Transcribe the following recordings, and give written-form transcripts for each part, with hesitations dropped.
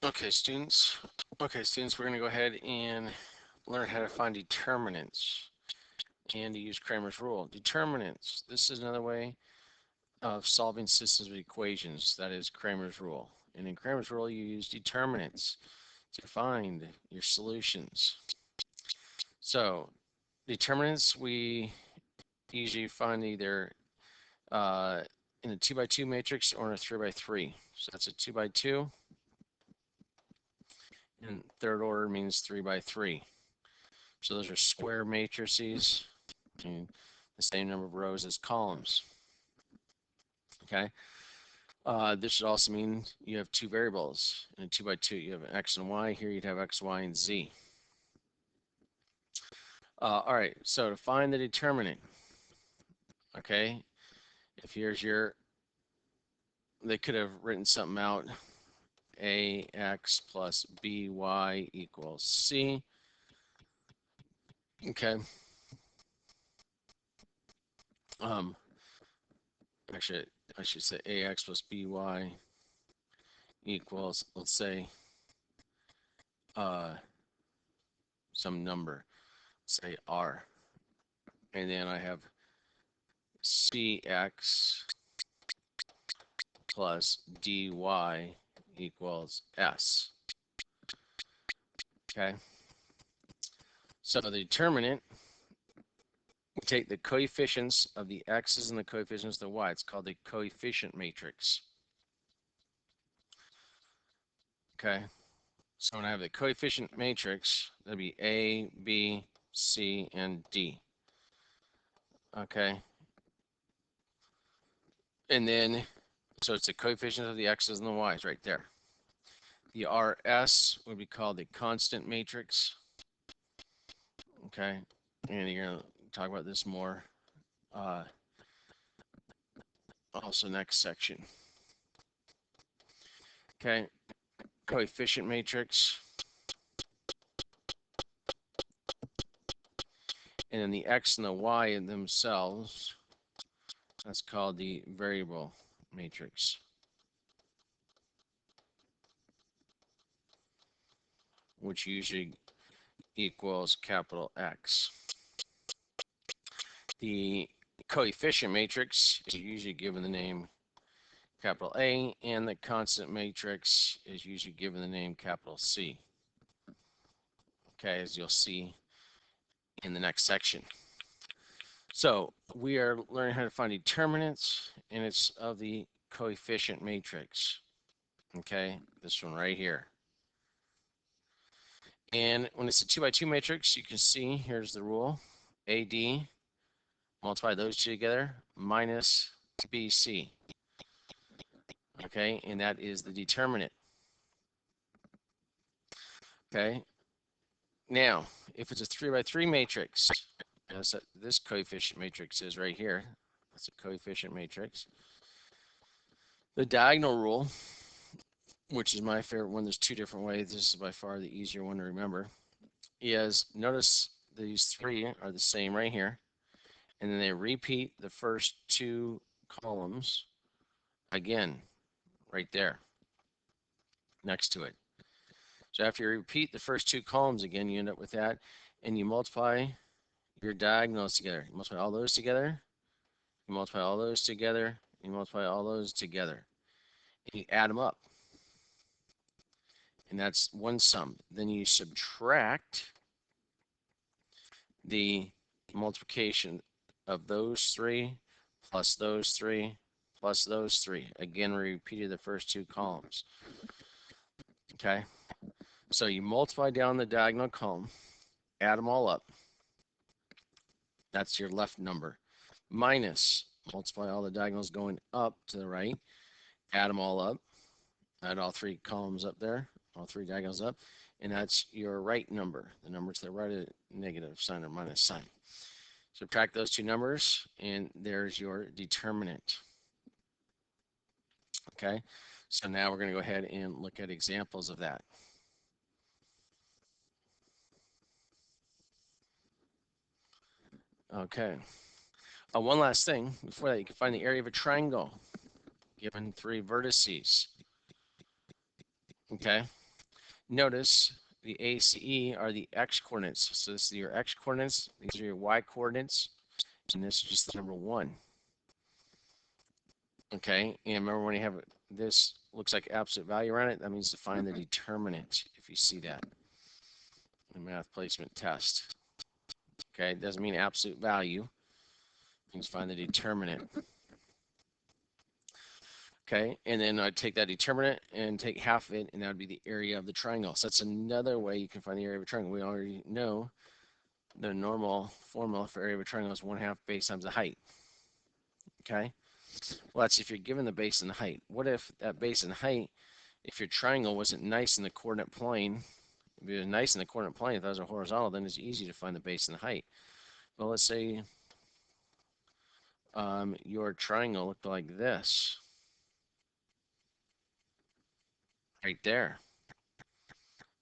Okay, students. We're going to go ahead and learn how to find determinants and to use Cramer's rule. Determinants. This is another way of solving systems of equations. That is Cramer's rule. And in Cramer's rule, you use determinants to find your solutions. So, determinants we usually find either in a 2 by 2 matrix or in a 3 by 3. So that's a 2 by 2. And third order means 3 by 3. So those are square matrices, and the same number of rows as columns. Okay. This would also mean you have two variables. In a 2 by 2, you have x and y. Here you'd have x, y, and z. All right, so to find the determinant, okay, if here's your, they could have written something out, ax plus by equals c. Okay. Actually, I should say ax plus by equals, let's say, some number, say r. And then I have cx plus dy equals s. Okay. So the determinant, we take the coefficients of the x's and the coefficients of the y. It's called the coefficient matrix. Okay. So when I have the coefficient matrix, that'll be A, B, C, and D. Okay. And then, so it's the coefficient of the x's and the y's right there. The RS would be called the constant matrix. Okay. And you're going to talk about this more also next section. Okay. Coefficient matrix. And then the x and the y in themselves, that's called the variable matrix, which usually equals capital X. The coefficient matrix is usually given the name capital A, and the constant matrix is usually given the name capital C. Okay, as you'll see in the next section. So we are learning how to find determinants, and it's of the coefficient matrix. Okay, this one right here. And when it's a 2 by 2 matrix, you can see here's the rule. AD, multiply those two together, minus BC. Okay, and that is the determinant. Okay, now if it's a 3 by 3 matrix, as this coefficient matrix is right here, that's a coefficient matrix. The diagonal rule, which is my favorite one, there's two different ways, this is by far the easier one to remember, is notice these three are the same right here, and then they repeat the first two columns again right there next to it. So after you repeat the first two columns again, you end up with that, and you multiply your diagonals together. You multiply all those together, you multiply all those together, you multiply all those together, and you add them up. And that's one sum. Then you subtract the multiplication of those three plus those three plus those three. Again, we repeated the first two columns. Okay, so you multiply down the diagonal column, add them all up. That's your left number. Minus, multiply all the diagonals going up to the right, add them all up, add all three columns up there, all three diagonals up, and that's your right number. The number to the right of negative sign or minus sign. Subtract those two numbers, and there's your determinant. Okay, so now we're going to go ahead and look at examples of that. Okay, one last thing before that, you can find the area of a triangle given three vertices. Okay, Notice the A, C, E are the x coordinates. So this is your x coordinates, these are your y coordinates, and this is just the number 1. Okay, and remember when you have this looks like absolute value around it, that means to find the determinant, if you see that in math placement test. Okay, it doesn't mean absolute value, it means find the determinant. Okay, and then I'd take that determinant and take half of it, and that would be the area of the triangle. So that's another way you can find the area of a triangle. We already know the normal formula for area of a triangle is 1/2 base times the height. Okay, well, that's if you're given the base and the height. What if that base and height, if your triangle wasn't nice in the coordinate plane, if it was nice in the coordinate plane, if that was a horizontal, then it's easy to find the base and the height. Well, let's say your triangle looked like this, right there.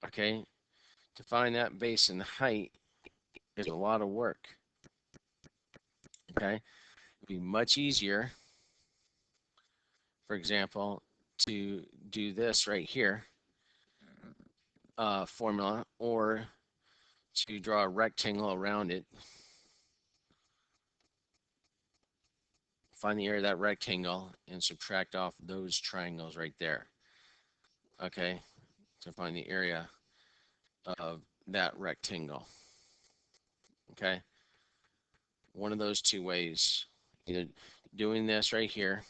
Okay, to find that base and height is a lot of work. Okay, it'd be much easier, for example, to do this right here, formula, or to draw a rectangle around it, find the area of that rectangle, and subtract off those triangles right there. Okay, to find the area of that rectangle. Okay, one of those two ways, either doing this right here,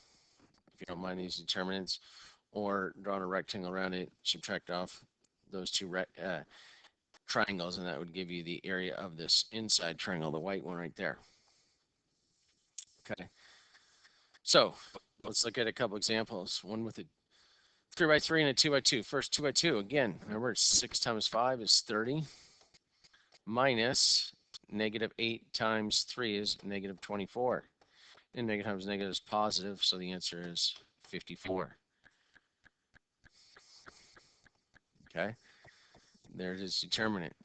if you don't mind these determinants, or drawing a rectangle around it, subtract off those two triangles, and that would give you the area of this inside triangle, the white one right there. Okay, so let's look at a couple examples. One with a 3x3 and a 2x2. First 2x2, again, remember 6 times 5 is 30, minus -8 times 3 is -24. And negative times negative is positive, so the answer is 54. Okay, there's its determinant.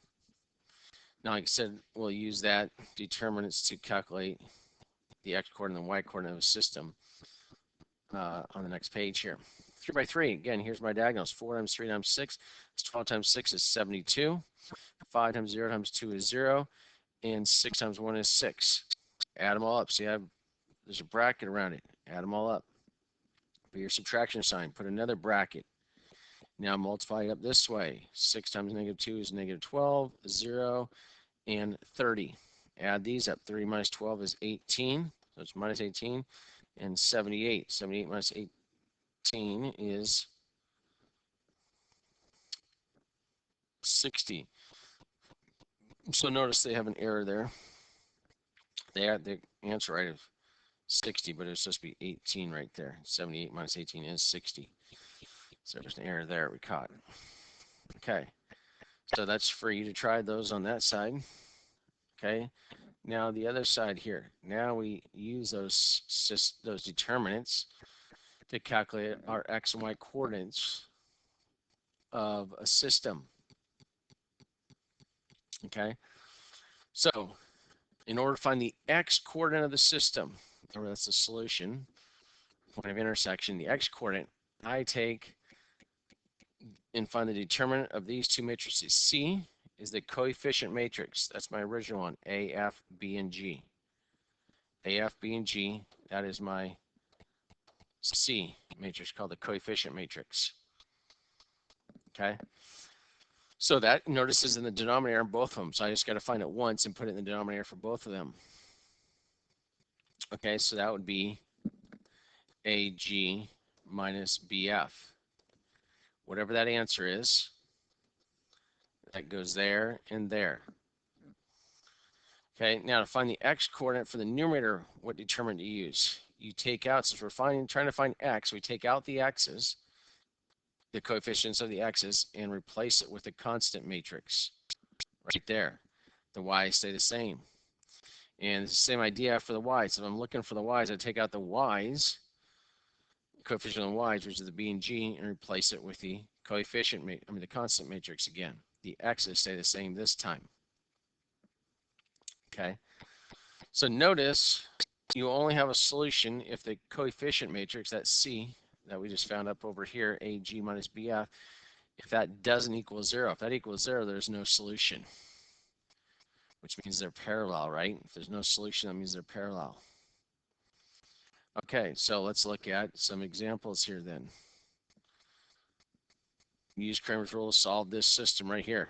Now, like I said, we'll use that determinants to calculate the x coordinate and the y coordinate of a system on the next page here. 3x3, again, here's my diagonals. 4 times 3 times 6 is 12 times 6 is 72. 5 times 0 times 2 is 0. And 6 times 1 is 6. Add them all up. See, there's a bracket around it. Add them all up. Put your subtraction sign. Put another bracket. Now multiply it up this way. 6 times -2 is -12, 0, and 30. Add these up. 30 minus 12 is 18. So it's minus 18. And 78. 78 minus 18 is 60. So notice they have an error there. They had the answer right of 60, but it's supposed to be 18 right there. 78 minus 18 is 60. So there's an error there we caught. Okay, so that's for you to try those on that side. Okay, now the other side here. Now we use those determinants to calculate our x and y coordinates of a system. Okay, so in order to find the x coordinate of the system, or that's the solution, point of intersection, the x coordinate, I take and find the determinant of these two matrices. C is the coefficient matrix. That's my original one, A, F, B, and G. A, F, B, and G, that is my C matrix called the coefficient matrix. Okay. So that, notice, is in the denominator in both of them. So I just got to find it once and put it in the denominator for both of them. Okay, so that would be AG minus BF. Whatever that answer is, that goes there and there. Okay, now to find the x coordinate for the numerator, what determinant to use? You take out, since we're trying to find x, we take out the x's, the coefficients of the x's, and replace it with a constant matrix right there. The y's stay the same. And it's the same idea for the y's. So if I'm looking for the y's, I take out the y's, coefficient of the y's, which is the b and g, and replace it with the the constant matrix again. The x's stay the same this time. Okay. So notice you only have a solution if the coefficient matrix, that C that we just found up over here, AG minus BF, If that doesn't equal 0, if that equals 0, there's no solution, which means they're parallel, right? If there's no solution, that means they're parallel. Okay, so let's look at some examples here then. Use Cramer's rule to solve this system right here.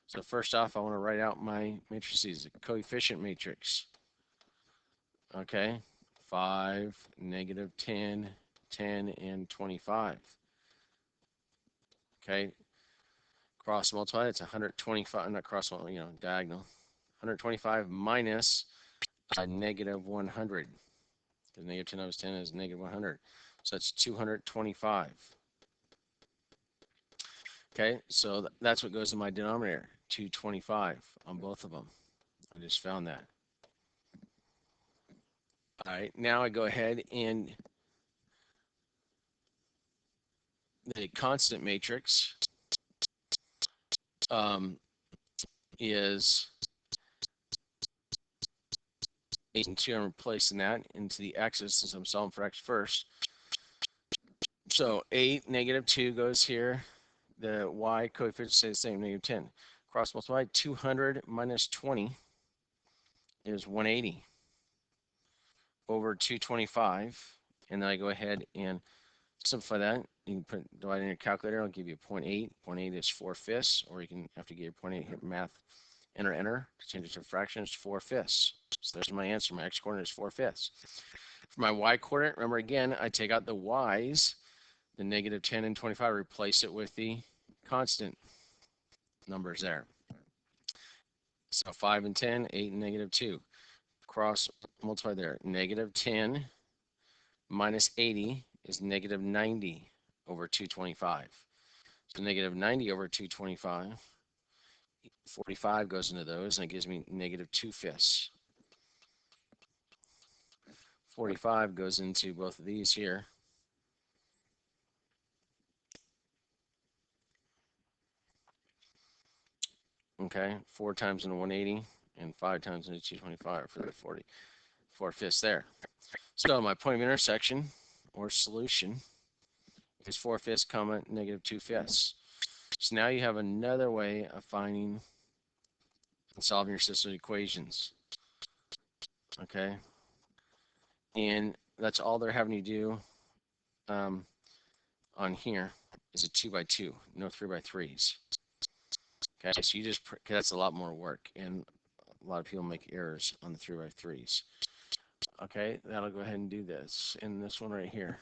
So first off, I want to write out my matrices, a coefficient matrix. Okay, 5, negative 10, 10, and 25. Okay, cross multiply, it's 125, not cross multiply, diagonal. 125 minus a negative 100. Because negative 10 times 10 is negative 100. So that's 225. Okay, so that's what goes in my denominator, 225 on both of them. I just found that. All right, now I go ahead and the constant matrix is 8 and 2. I'm replacing that into the x's since I'm solving for x first. So 8, negative 2 goes here. The y coefficient stays the same, negative 10. Cross multiply, 200 minus 20 is 180 over 225. And then I go ahead and simplify that. You can divide in your calculator. I'll give you 0.8. 0.8 is 4/5, or you can, after you get 0.8, hit math, enter, to change it to fractions, 4/5. So there's my answer. My x coordinate is 4/5. For my y coordinate, remember again, I take out the y's, the negative 10 and 25, replace it with the constant numbers there. So 5 and 10, 8 and negative 2. Cross multiply there. Negative 10 minus 80 is negative 90 over 225. So negative 90 over 225. 45 goes into those, and it gives me negative 2/5. 45 goes into both of these here. Okay, 4 times into 180 and 5 times into 225 for the 4/5 there. So my point of intersection or solution is 4/5 comma negative 2/5. So now you have another way of finding and solving your system equations. Okay, and that's all they're having you do on here is a 2x2, no 3x3s. Okay, so you just, that's a lot more work, and a lot of people make errors on the 3x3s. Okay, that'll go ahead and do this in this one right here.